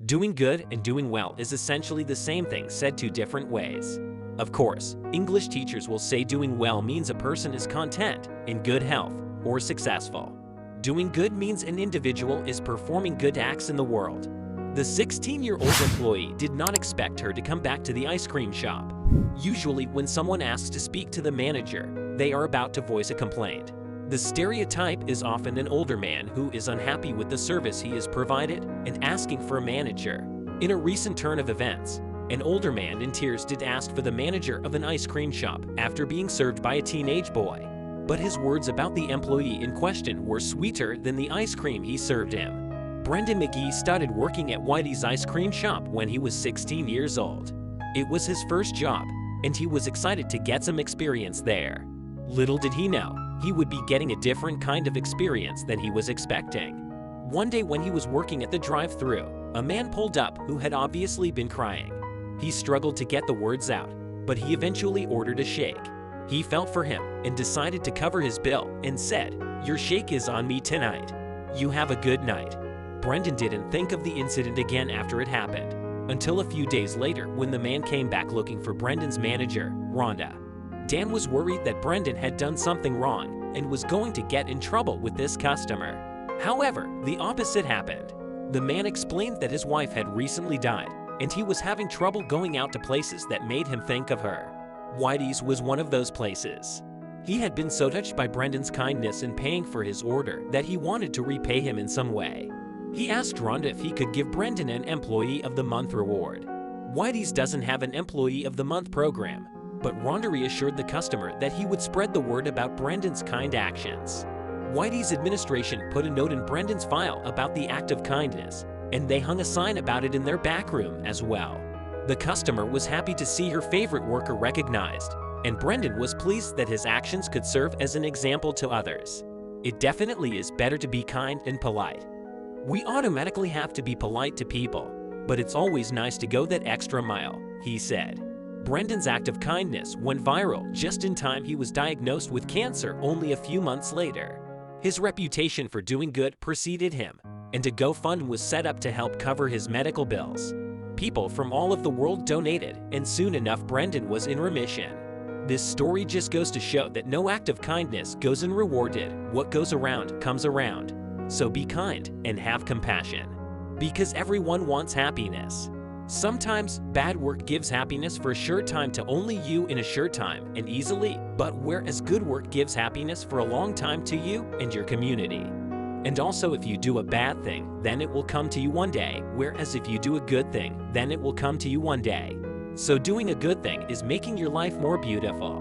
Doing good and doing well is essentially the same thing said two different ways. Of course, English teachers will say doing well means a person is content, in good health, or successful. Doing good means an individual is performing good acts in the world. The 16-year-old employee did not expect her to come back to the ice cream shop. Usually, when someone asks to speak to the manager, they are about to voice a complaint. The stereotype is often an older man who is unhappy with the service he is provided and asking for a manager. In a recent turn of events, an older man in tears did ask for the manager of an ice cream shop after being served by a teenage boy. But his words about the employee in question were sweeter than the ice cream he served him. Brendan McGee started working at Whitey's ice cream shop when he was 16 years old. It was his first job, and he was excited to get some experience there. Little did he know, he would be getting a different kind of experience than he was expecting. One day when he was working at the drive-thru, a man pulled up who had obviously been crying. He struggled to get the words out, but he eventually ordered a shake. He felt for him and decided to cover his bill and said, "Your shake is on me tonight. You have a good night." Brendan didn't think of the incident again after it happened, until a few days later when the man came back looking for Brendan's manager, Rhonda. Dan was worried that Brendan had done something wrong and was going to get in trouble with this customer. However, the opposite happened. The man explained that his wife had recently died, and he was having trouble going out to places that made him think of her. Whitey's was one of those places. He had been so touched by Brendan's kindness in paying for his order that he wanted to repay him in some way. He asked Rhonda if he could give Brendan an Employee of the Month reward. Whitey's doesn't have an Employee of the Month program, but Rhonda reassured the customer that he would spread the word about Brendan's kind actions. Whitey's administration put a note in Brendan's file about the act of kindness, and they hung a sign about it in their back room as well. The customer was happy to see her favorite worker recognized, and Brendan was pleased that his actions could serve as an example to others. It definitely is better to be kind and polite. We automatically have to be polite to people, but it's always nice to go that extra mile, he said. Brendan's act of kindness went viral just in time he was diagnosed with cancer only a few months later. His reputation for doing good preceded him, and a GoFundMe was set up to help cover his medical bills. People from all of the world donated, and soon enough Brendan was in remission. This story just goes to show that no act of kindness goes unrewarded. What goes around comes around. So be kind and have compassion. Because everyone wants happiness. Sometimes bad work gives happiness for a short time to only you in a short time and easily, but whereas good work gives happiness for a long time to you and your community. And also if you do a bad thing, then it will come to you one day, whereas if you do a good thing, then it will come to you one day. So doing a good thing is making your life more beautiful.